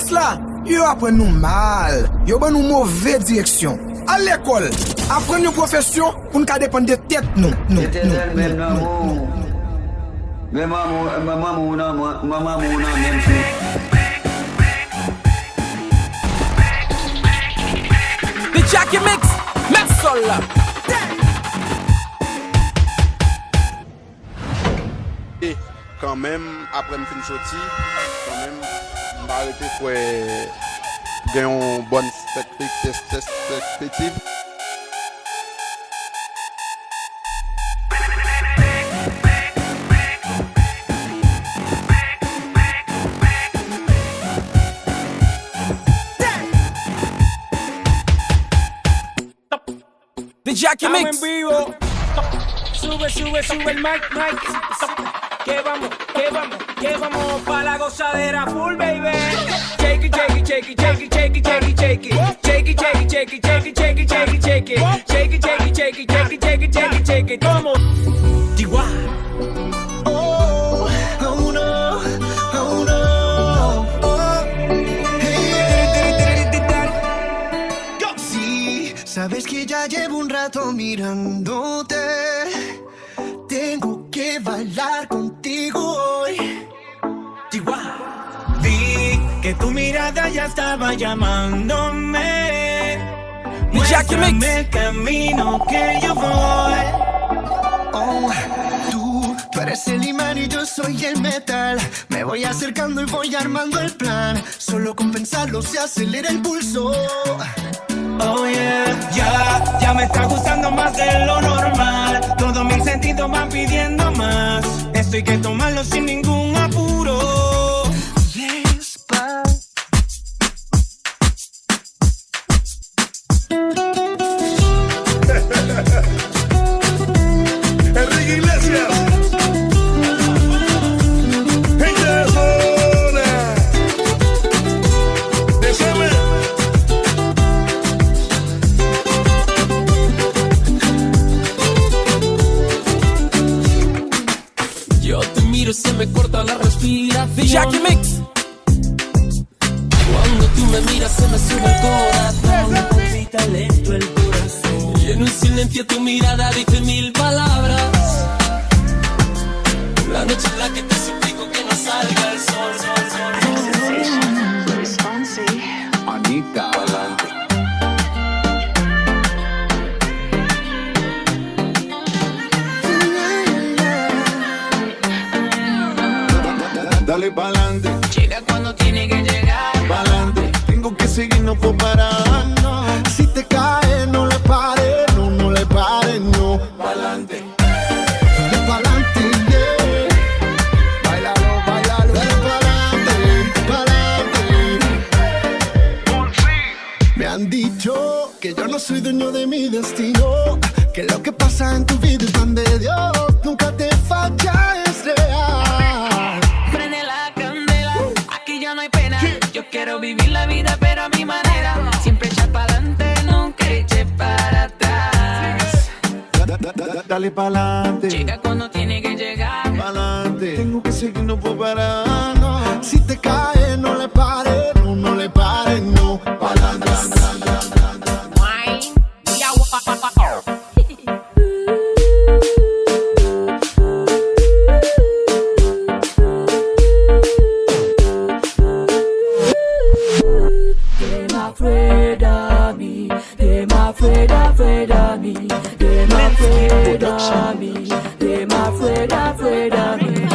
jeunesse là, yo apprend nous mal, yo ban nous mauvaise direction. À l'école, apprendre une profession pour nous dépendre de tête nous. The Jackie Mix, même sol là. Et quand même, après me fin sorti, quand même, m'a arrêté pour gagner une bonne perspective. The Jackie Mix. En vivo. Sube el mic. Que vamos pa' la gozadera full, baby. Shake it. Como Chihuahua. Oh no. Sí, sabes que ya llevo un rato mirándote. Tengo que bailar contigo hoy. Chihuahua. Vi que tu mirada ya estaba llamándome. Muéstrame el camino que yo voy. Oh, tú eres el imán y yo soy el metal. Me voy acercando y voy armando el plan. Solo con pensarlo se acelera el pulso. Oh yeah, ya me está gustando más de lo normal. Todos mis sentidos van pidiendo más. Esto hay que tomarlo sin ningún apuro. Enrique Iglesias. Gente de zona. Déjame. Yo te miro y se me corta la respiración. The Jackie Mix. Cuando tú me miras se me sube el corazón, me palpita lento el corazón. Y en un silencio tu mirada dice 1000 palabras. La noche en la que te suplico que no salga el sol. Anita, pa'lante. Dale pa'lante. Llega cuando tiene que llegar. Pa'lante. Tengo que seguir, no puedo parar. No. Si te caes, no le pares. No le pares, no. Pa'lante. Dale pa'lante, yeah. Báilalo. Dale pa'lante. Me han dicho que yo no soy dueño de mi destino. Que lo que pasa en tu vida es plan de Dios. Nunca te falla, es real. Prende la candela, aquí ya no hay pena. Yo quiero vivir la vida pero a mi manera. Siempre echar para adelante, nunca eche para atrás. Dale pa'lante. Llega cuando tiene que llegar. Pa'lante. Tengo que seguir, no puedo parar. No. Si te caes, no le pares. No le pares, no. Pa'lante. Afraid of me.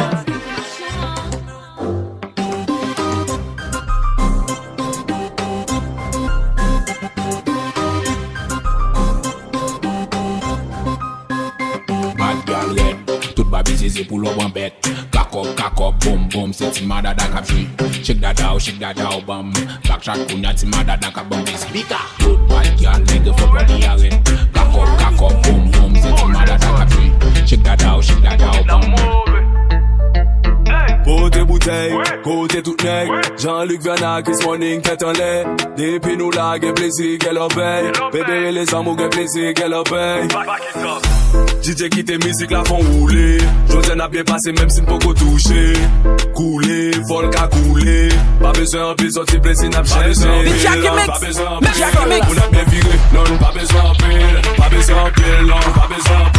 Bad girl red, tout babi zizi pou lo wan bet. Cock up, boom, c'est ti mada da kap jwi. Shake that out, bam. Back shot kunya ti mada da kap bam busy. Bika, good bad girl leg for body a red. Cock up, boom, c'est ti mada da kap jwi. Shake that out, bam. Hey. Côté bouteille, côté tout nègre. Jean-Luc Vernal, Chris Morning, tête en lait. Depuis nous là, gain plaisir qu'elle obéit. Bébé les amours, gain plaisir qu'elle obéit. DJ qui tes musiques la font rouler. José a bien passé même si n'poko touché. Couler, folk a couler. Pas besoin de sortir plaisir n'a pas besoin. Pas besoin on a bien viré, non pas besoin pas besoin non pas besoin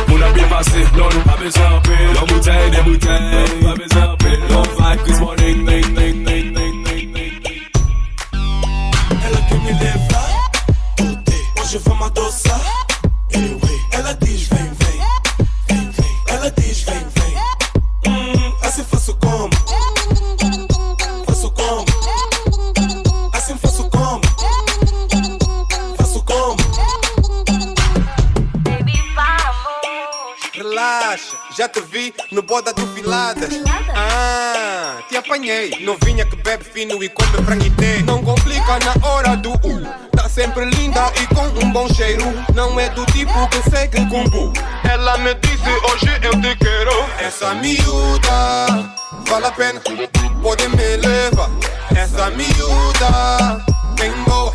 on a bien passé, non pas besoin la bouteille des bouteilles, pas besoin long vibe, Chris Morning, ning ning ning ning ning ning. Elle a que mes lèvres, côté, moi je veux ma dosa. Elle a dit je vais, elle a dit je vais, assim faço como, assim faço como, faço como. Baby, vamos. Relaxa, já te vi no boda do Piladas. Ah, te apanhei. Novinha que bebe fino e come franguité. Não complica na hora do Tá sempre linda e com um bom cheiro. Não é do tipo que segue combo. Ela me disse hoje eu te quero. Essa miúda vale a pena, pode me levar. Essa miúda bem boa,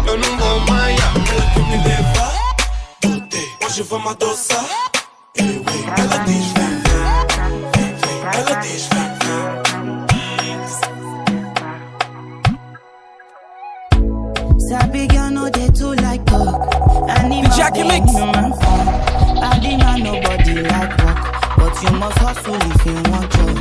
eu não vou mais. Ela que me leva, hoje vamos adoçar. Ela diz vem, ela diz vem. Sabi girl no dey too like talk. And if I dey in my phone, I demand nobody like work. But you must hustle if you want job.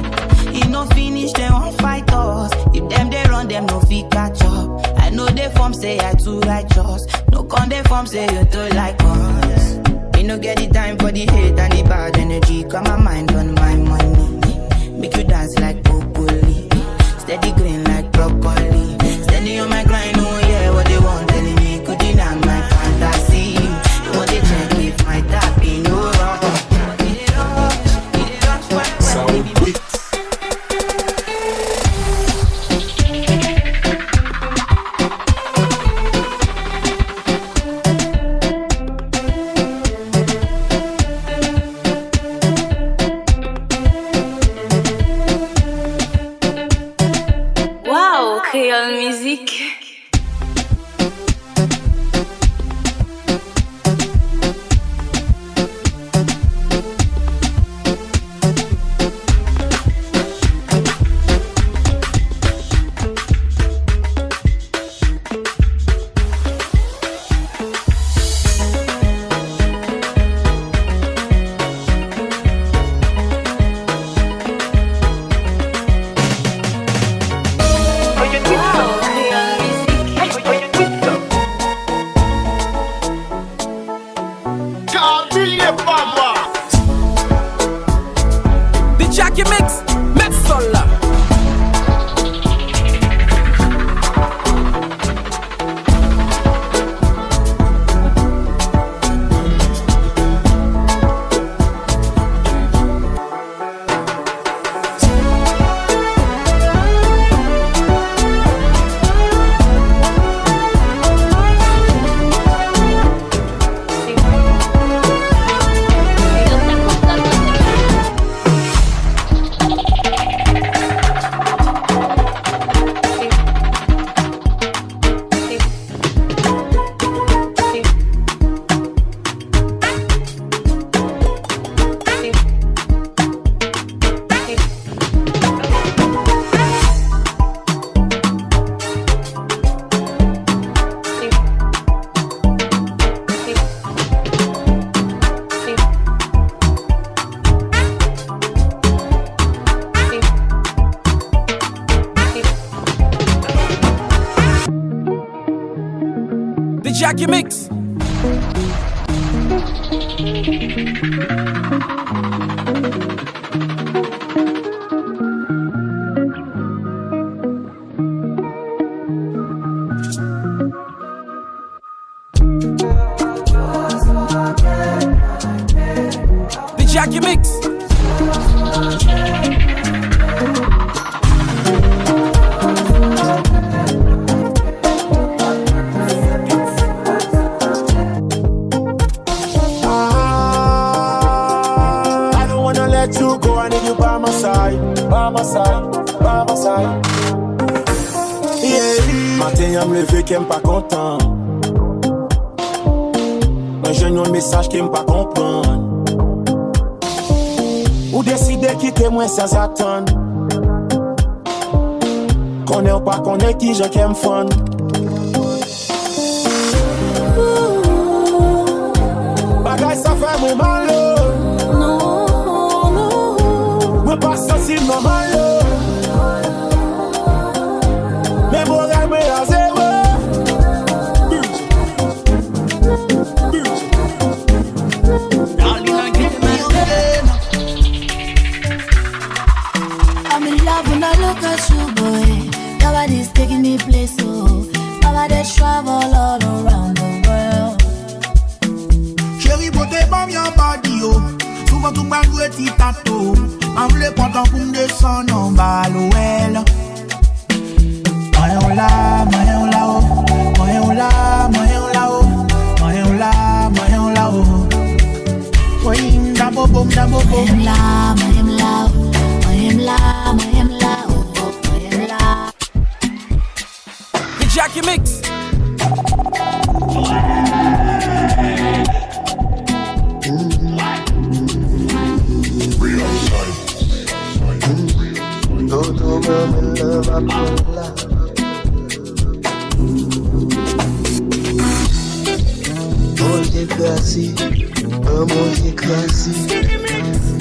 You no finish, they won't fight us. If them they run, them no fit catch up. I know they form say I too righteous. No con they form say you too like us. You no get the time for the hate and the bad energy. Got my mind on my money. Make you dance like broccoli. Steady green like broccoli. Steady on my grind, oh yeah, what they want telling me. Could deny my fantasy. You want to check if my tap in no wrong. So quick. Wow, Creole Musique. The Jackie Mix, Metzola. The Jackie Mix. The Jackie Mix. I don't wanna let you go, I need you by my matin, y'a me lever qui pas content. Un jeune un message qui pas comprendre. Ou décider quitter moi sans attendre. Connais ou pas connais qui je qu'aime fun. Bagay ça fait moi mal. Non, non. Moi pas sensible normal. Mais bon gars me à zéro. I'm in love when I look at you, boy. Nobody's taking me place, oh. Nobody's travel all around the world. Chérie, beauté, bam, y'a body, oh. Souvent tout bang, petit tato. I'm le content pour me descendre en bas, l'ouel. Moyen là, moyen là, oh. Moyen là, moyen là, oh. Moyen là, moyen là, oh. Moyen là, boum, da boum. Moyen là, moyen là, moyen là, moyen là, oh. Moyen là. The Jackie Mix. Manger classique, manger classique,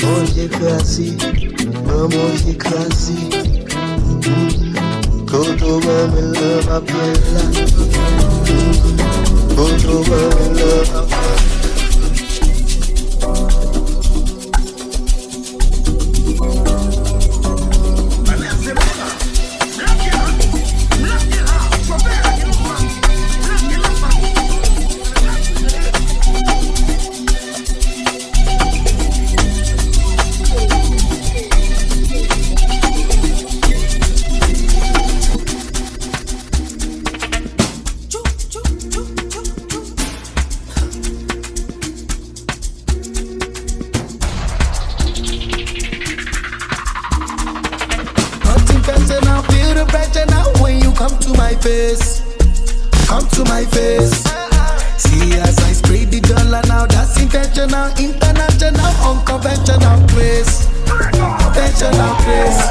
manger classique, manger classique. Koto mame love apela, koto mame love apela. Come to my face. See as I spray the dollar now, that's intentional, international, unconventional grace. Conventional grace.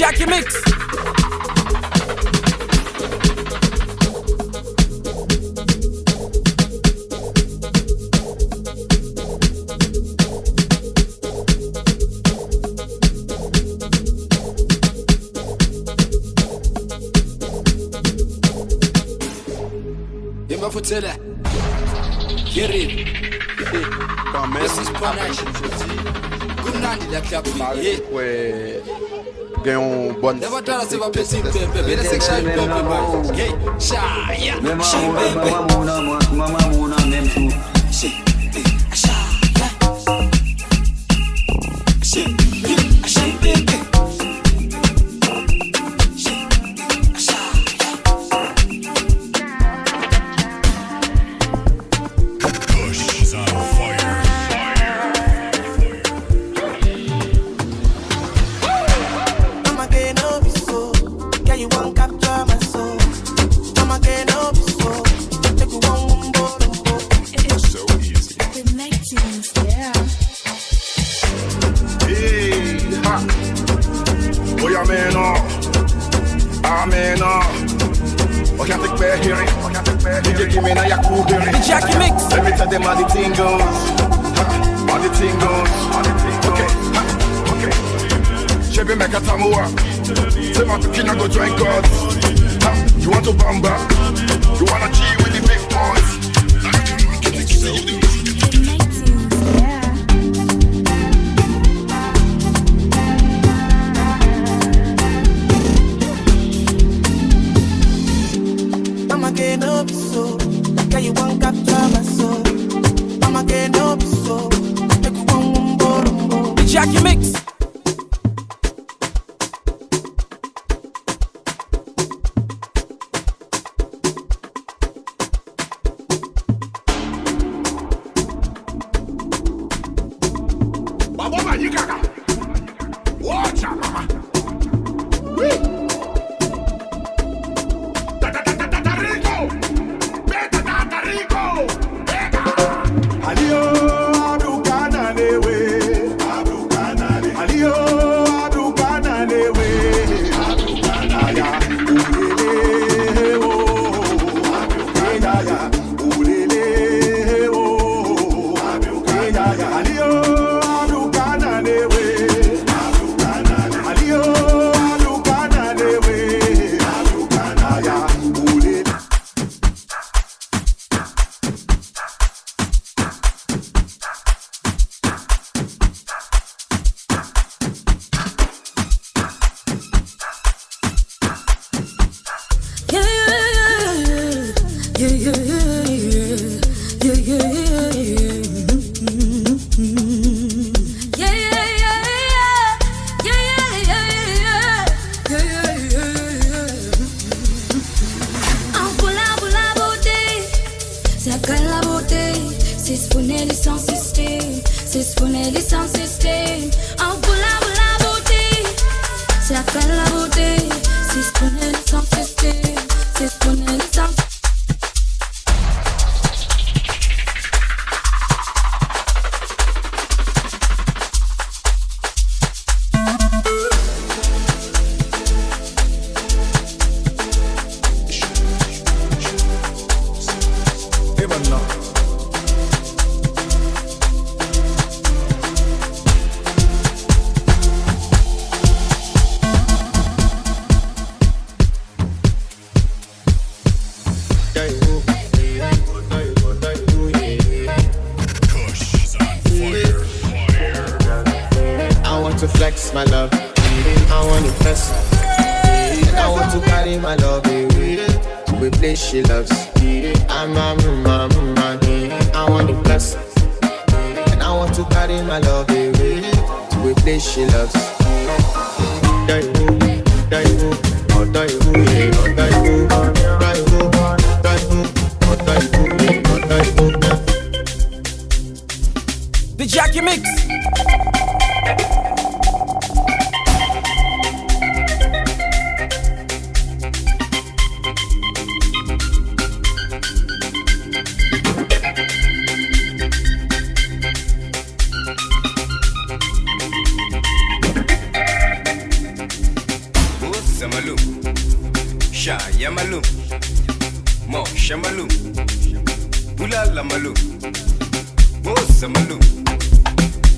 Jackie Mix. Il me faut là. Guérir. Quand même, This is Panache. Good night, la clap. ouais. Gagnons bonne. Never tell us about petite baby. The section baby boy. Hey, shy, yeah, shy baby. Mama, même tout. Jackie Mix. Let me tell them how the thing goes. How the thing goes. Okay. Chebe meka tamua. Say my tukina go join God. You want to bamba? You wanna G with the big boys? Mama can't up so. Can you want capture my soul? Mama can't up so. Make you want Jackie Mix. Baba Yikaka. Watch out, mama. The Jackie Mix. Samalu, Sha Yamalu, Mo Shamalu, Bulala Malu, Mo Samalu,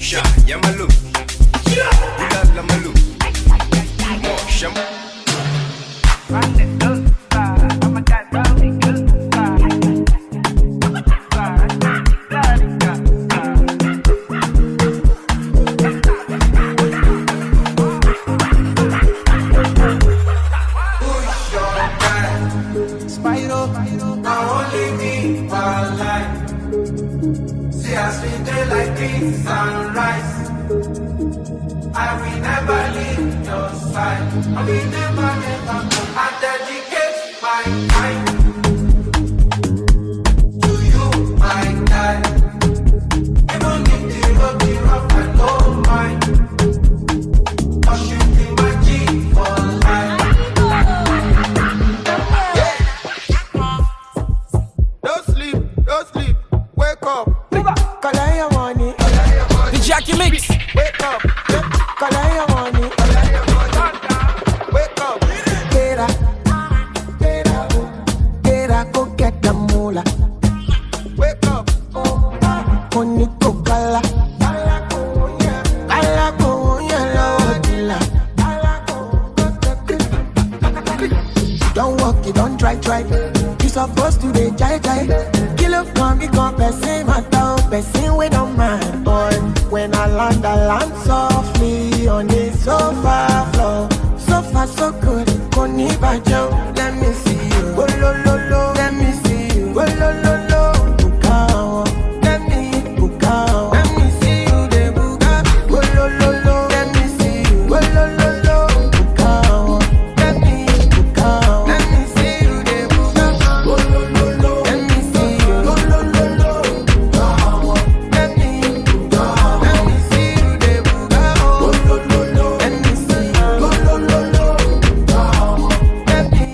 Sha Yamalu, Bulala Malu, Mo Shamalu. Sunrise, I will never leave your side. I will never, I dedicate my time to you, my guy. Even if the road be rough, I don't mind. Cause you be my G for life. Don't sleep, wake up. Collect your money. Jackie Mix. Wake up, collect your money. Wake up, get up, go get the moolah. Wake up, money go gala, gala go yellow dilla. Don't walk it, don't try. You supposed to be jai. Kill come, become person, my town, person we don't mind, boy. When I land softly on the sofa floor. So far so good, Koni Bajo. Let me see you, go lo. Let me see you, go lo. Bukao, let me bukao. Let me see you, de buka. Go lo. Let me see you, go lo. Bukao, let me bukao. Let me see you, de buka. Go lo. Let me see you, go lo. Bukao, let me bukao. Let me see you, de buka. Go lo. Let me see you, go lo. Bukao, let me.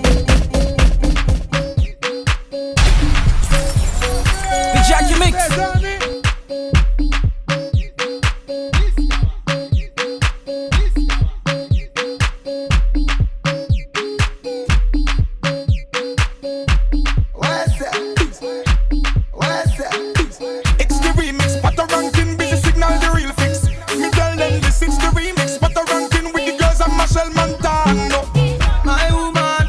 The Jackie Mix. It's the remix, but the ranking be the signal, the real fix. Me tell them this, it's the remix, but the ranking with the girls and Marshall Montano. My woman,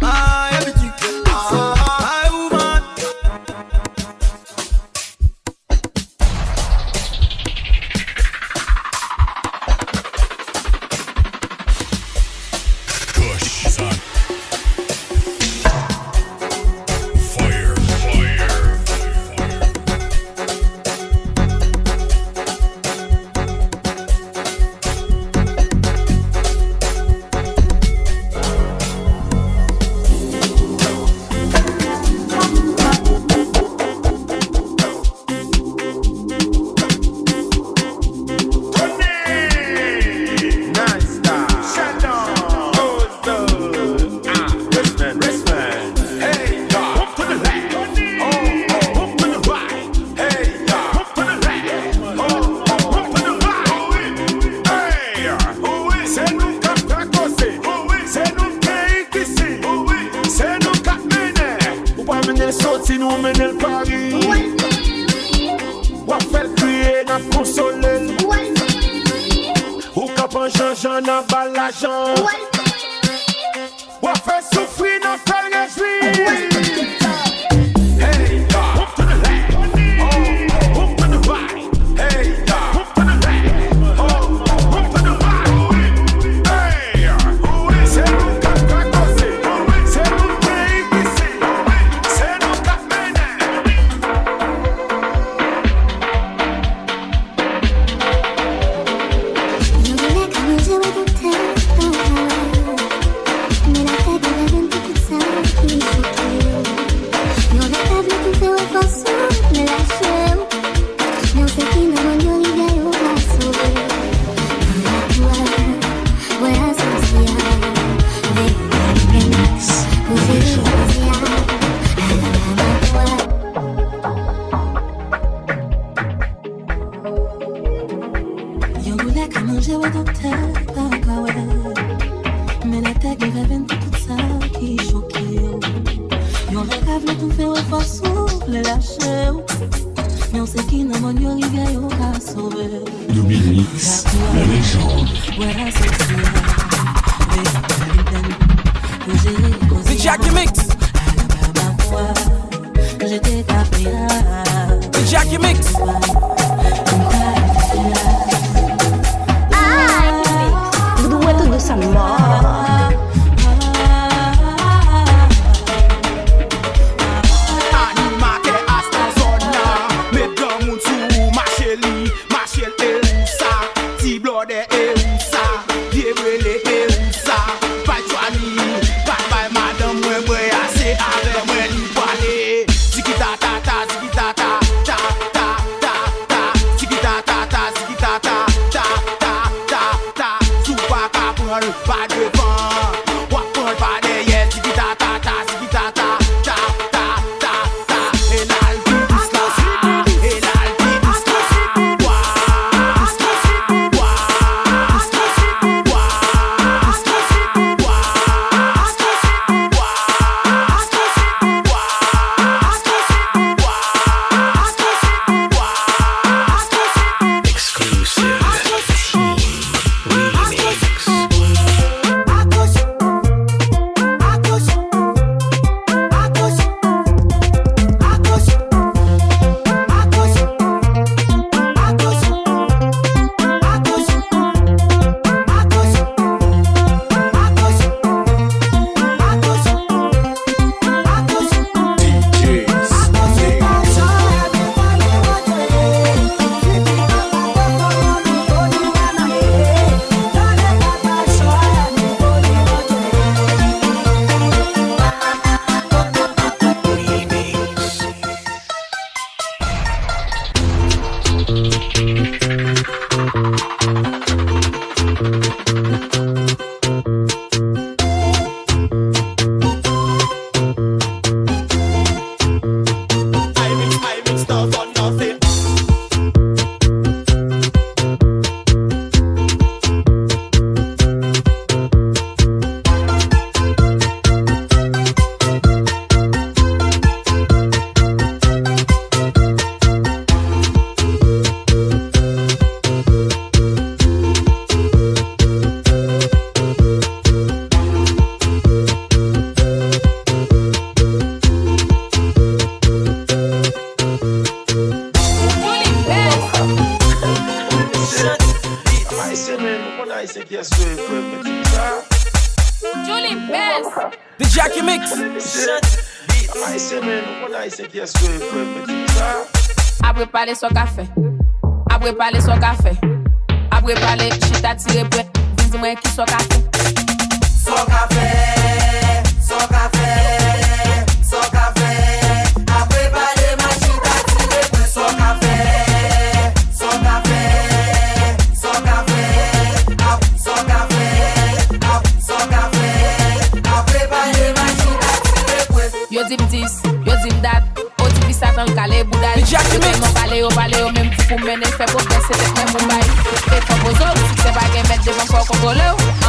my everything, my woman. Push, son. Fire. Nice style. Shut down. Who's the wristman? Hey, up to the left. Up to the right. Hey, up to the left. Up to the right. Hey, se nunca precose. Se nunca ikisi. Se nunca mene. Ou pa mene sorti nou mene l pari. Ou fel kriye na konsole. Ou kapan chanjan nan balajan. Ou fe soufri nan fel rejwi. Hey, up to the left. Up to the right. Hey, up to the left. Up to the right. Hey, se nunca precose. Se nunca ikisi. Se nunca mene. You nous fait une façon de lâcher. Mais on sait qu'il n'a pas de rivière au cas sauver. Dominique, la légende. Voilà, c'est ça. Big Jackie Mix. J'étais tapé. Big Jackie Mix. Berdua tuh dosa mah. Anima que hasta zona. Me dá muito macheli, machel eusa, ti blode eusa, diebrele eusa, pai chwani, pai madame mwe ase ave mwe li pale. Ziki ta ta ta, ziki ta ta ta ta ta ta, ziki ta ta ta, ziki ta ta ta ta ta ta. Soupa ka prend pas devant, wa prend pas derrière. Ziki ta ta ta, ziki ta ta ta ta ta ta. Et l'alpi douce là, et l'alpi douce là. Wa, wa, wa, Julie Best. The Jackie Mix. Après parler son café. Après parler son café. Après parler, chita tiré pour dis-moi qui son café. Son café, son café, son café. Après parler, ma chita tiré pour son café. Son café, son café, son café, son café. Après parler, ma chita tiré pour. Yo dim dis, yo dim dat. O di Satan kale bouda. Mon kale yo pale yo même pour mener fait pour faire c'est même Mumbai. Et propose c'est pas que mettre devant pour contrôler. Ah,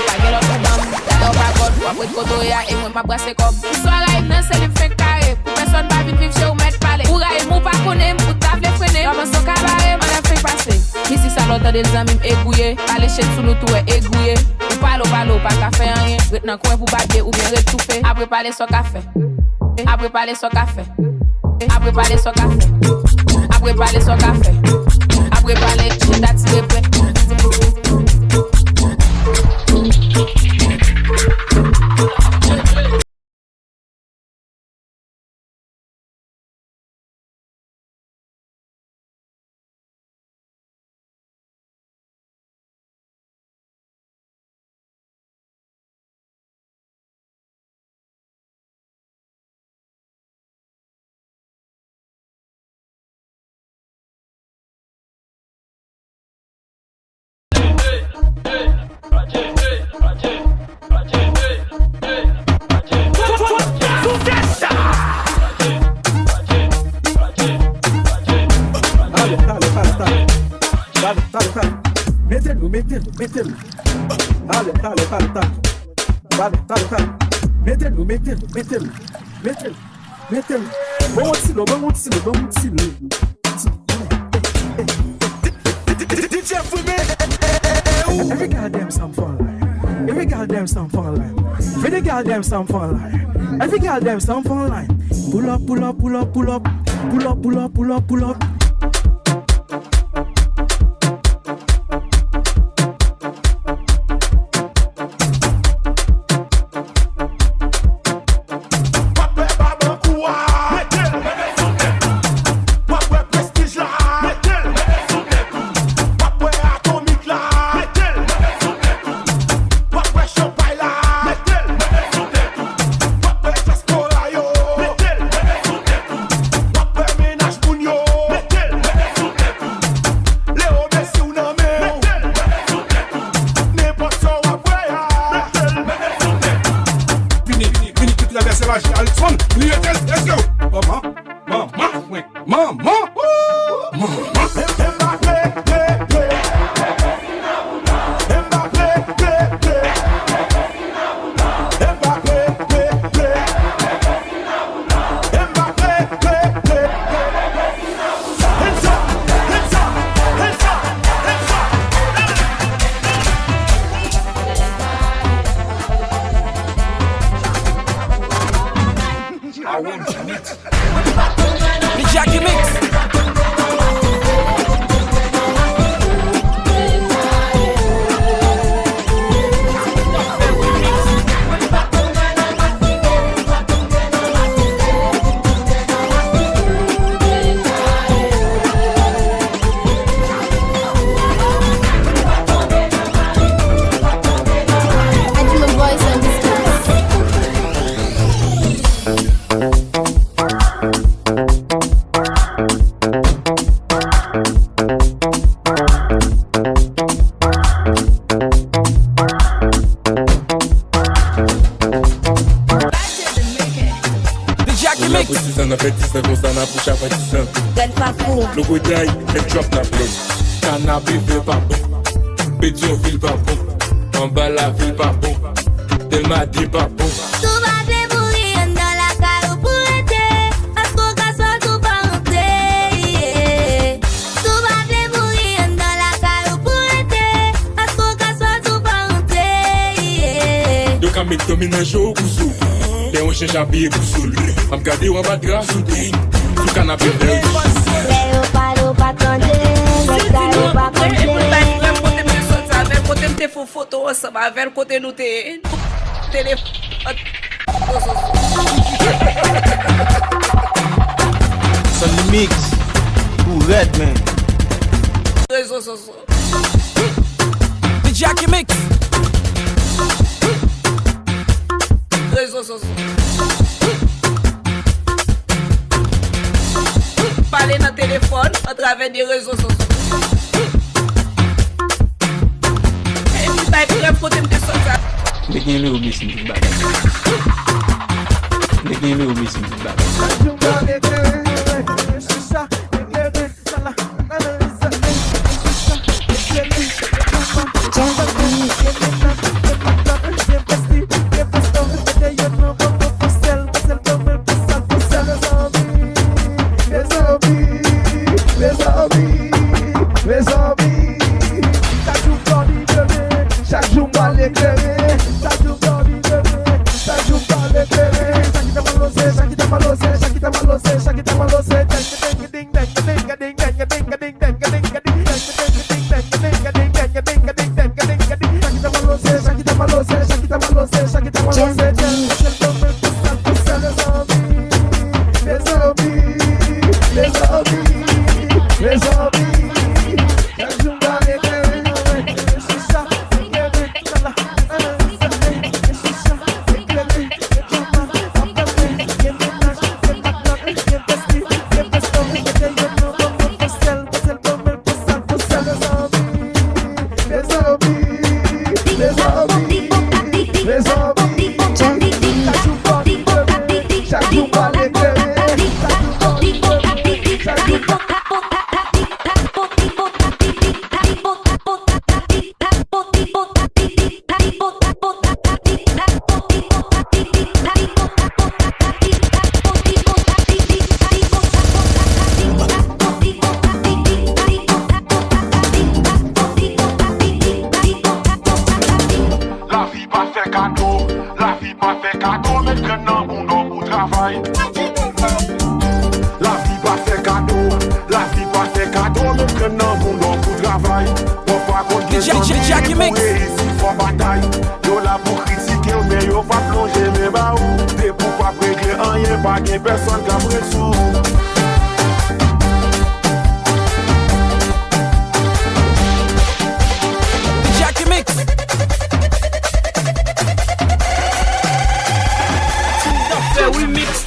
pas que l'autre dame. D'ailleurs pas god, après koto ya et moi m'a brassé comme. Soir live nan c'est le fait carré. Personne pas vite vivre chez ou mettre parler. Pour aller mou pas connaître, pour table freiner. Comme son cabaret, on a fait passer. Ici ça l'autre des amis égouillé, aller chez sous le tout est égouillé. Ou palo pas qu'à faire rien. Rete nan coin pour battre ou bien rétouffer. Après parler son café. Après parler son café. Après parler son café. Après parler son café. Après parler, j'ai t'attiré prêt. Mételo. Dale. Mételo. mettez-le. Bon, tilo, bon, tilo, bon, tilo. DJ for me. Every goddamn song for line. Every goddamn song for line. Every goddamn song for line. Every goddamn song for line. Pull up, pull up, pull up, pull up. Pull up, pull up, pull up, pull up. Le godaille, elle drop la blonde. Cannabis fait pas bon. Pétion file pas bon. En bas la ville pas bon. Elle m'a dit pas bon. Tout va bien pour rien dans la caro pour été. À ce qu'on casse tout va rentrer. Tout va bien pour rien dans la caro pour été. À ce qu'on casse tout va rentrer. De camé domine un jour ou sous. Et on cherche à payer pour soul. À me garder ou à battre grâce ou des. Tout canapé vert. Kote mte fou foto ensemble avec kote nou te téléphone. Son the mix. Who red man? Réseaux sociaux. The Jackie Mix. Réseaux sociaux. Parler dans téléphone à travers des réseaux sociaux. The game will miss me back. The game will miss me back. pas fait cadeau, mais prenne un bon nom pour travail. La vie pas fait cadeau, la vie pas fait cadeau, mais prenne un bon nom pour travail. Pour pas qu'on dise pour réussir pour bataille. Yo là pour critiquer, mais yo pas plonger mes baous. T'es pour pas régler rien, pas qu'il y ait personne qui a pris sous. Jackie Mix. We mix.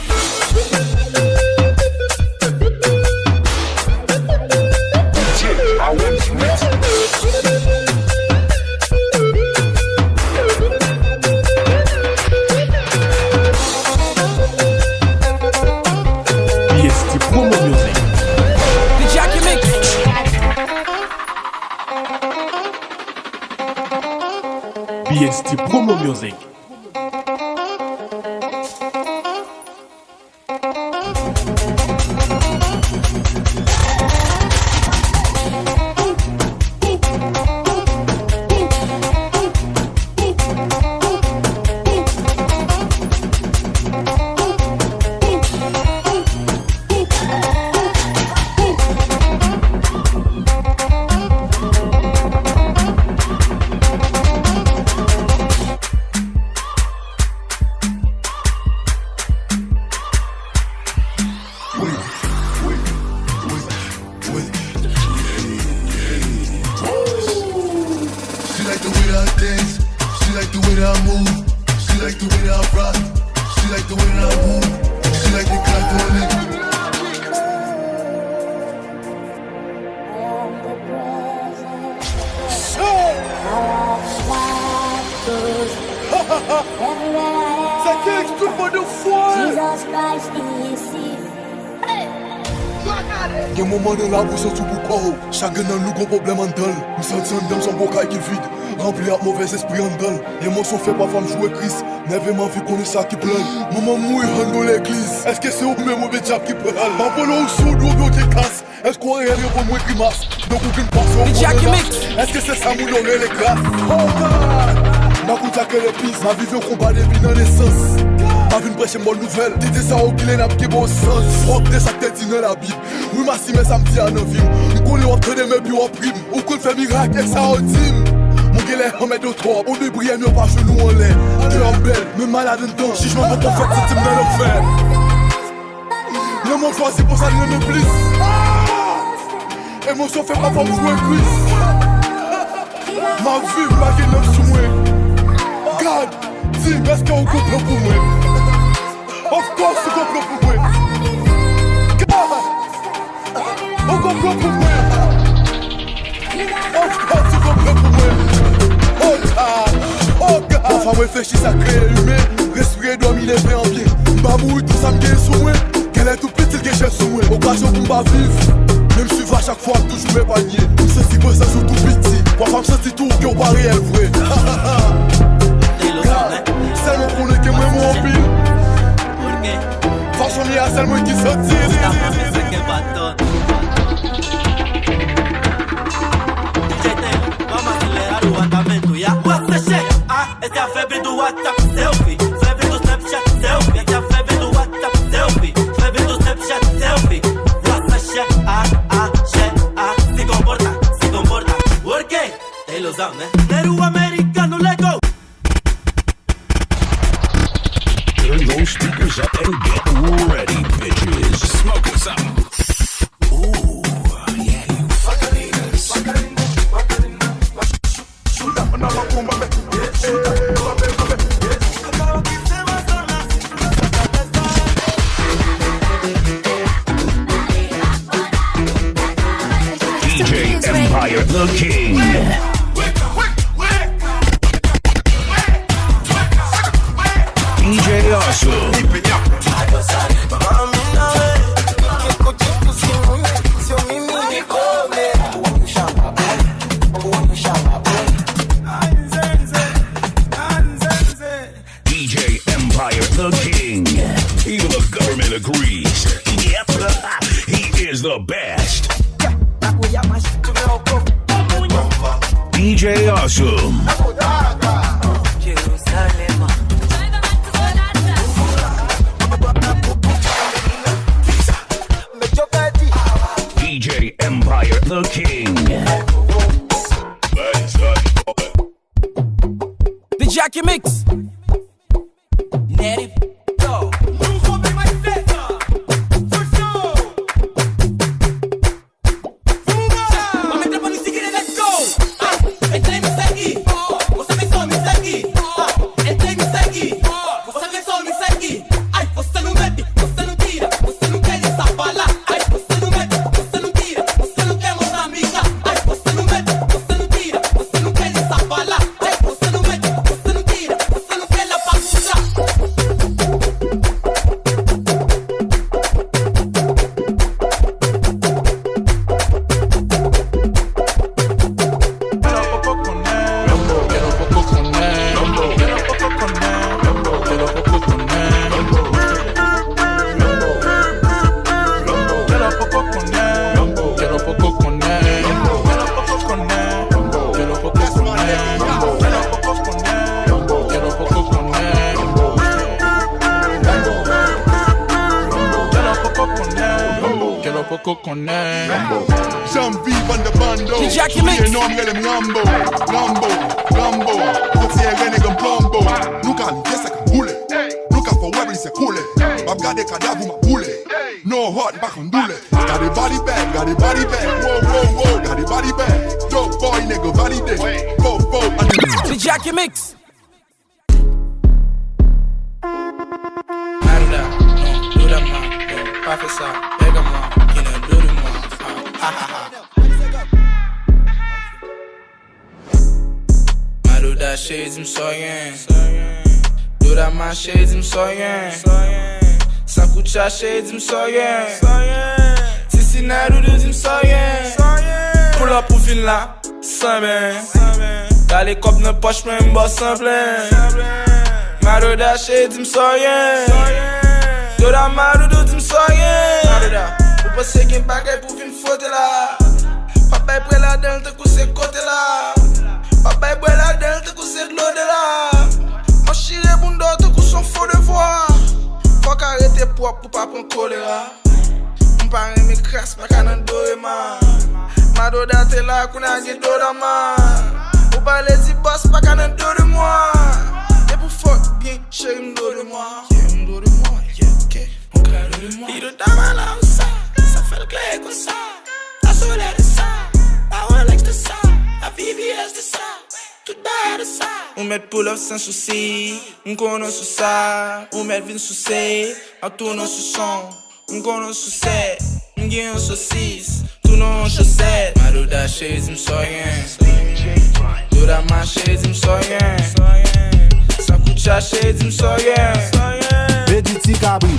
BST Promo Music. The Jackie Mix. BST Promo Music. Y'a un moment dans la bouche sous beaucoup. Chacun dans nous gros problème en dalle. Nous sentons dans son bocaille qui vide. Rempli à mauvais esprit en dalle. L'émotion fait pas femme jouer Christ. N'avez-moi vu qu'on est ça qui pleure. Maman mouille dans l'église. Est-ce que c'est au même mauvais diable qui pleure? Ma polo ou sous l'eau qui casse. Est-ce qu'on réel pour moi grimace? Donc aucune passion. Est-ce que c'est ça mon nom les grâces? Oh God! Ma coûte à quelle épice. Ma vie veut combat des vies dans l'essence. Ma vie prêche une bonne nouvelle. Dis ça au qu'il est n'a pas bon sens. Rock de chaque tête dans la Bible. Oui ma si mais ça me dit à nos vies. Nous connaissons entraîner mes bureaux en prime. Ou qu'on fait miracle et ça en dîme. Mon gueule on met de trop. On ne brille nous pas genoux en l'air. Cœur belle, me malade en temps. Si je m'en vais ton fait, c'est me l'enfer. Le monde choisi pour ça ne me plus. Émotion fait pas pour me jouer plus. Ma vie, ma gueule sous moi. God, dis, est-ce qu'on comprend pour moi? Of course, on comprend pour moi. God, on comprend pour moi. Of course, on comprend pour moi. Oh God, oh God. Mon femme réfléchit, ça crée humain. Respirer, dormir, les en bien. M'amouille, tout ça me gagne sous moi. Qu'elle est tout petite, qu'elle cherche sous moi. Occasion pour m'en vivre. Même si à chaque fois, toujours mes paniers. Tout ceci, ça joue tout petit. Pour femme, c'est tout, qui ont pas réel vrai. Seulement pour le que moi mon pile. Façon il y a seulement qui sortit. Vamos acelerar o andamento, ya. Você chega, essa é a febre do WhatsApp selfie. Febre do Snapchat selfie. Essa é a febre do WhatsApp selfie. Febre do Snapchat selfie. Você chega, se comporta. Por quê? Tem ilusão, né? Neru americano, let go. Turn those speakers up and get ready, bitches. Smoking something. Ooh, yeah, you fucking haters. DJ Empire the King. DJ Awesome. DJ Empire the King. Even the government agrees. Yep, he is the best. DJ Awesome. connaît. J'en vis van de bando. Souriez nom gele Lambo. Kotiye rene gem plombo. Nou ka liye se ka boule. Nou ka for webli se koule. Mab gade kadavu ma boule. No hot back on doule. Got the body bag. Whoa. Got the body bag. Dope boy nigga valide. Fo. The Jackie Mix. Professor, pega-moi, qui ne doit de moi. Maruda shades, m'soyen. Dura ma shades, m'soyen. Sankucha shades, m'soyen. Sisi narudu, m'soyen. Pull up ou fin là, sans ben. Dans les copes ne poche même boss sans plein. Maruda shades, m'soyen. Dura marudu, m'soyen. Maruda, ou passe gen bagay pou vin fote la. Papa pre la den te kouse kote la. Papa pre la den te kouse de l'eau de la. Mon chire bundo te kouse son faux de voix. Faut qu'arrêter propre pour pas prendre choléra. M'pare me crasse pas canan dorema. Maruda te la kuna ge dorama. Ou pas les boss pas canan do de moi. Et pour fuck bien chéri m'do de moi. Il doit d'avoir là où ça fait le clair comme ça. La soleil de ça, la Rolex de ça, la VVS de ça, tout bas de ça. On met pull up sans souci, on connaît sous ça. On met vin sous c'est, on tourne sous son. On connaît sous c'est, on gagne un saucisse, tout non chaussette. Maruda shades m'soyen, Dura ma shades m'soyen, Sankucha shades m'soyen. Vedi ti cabri.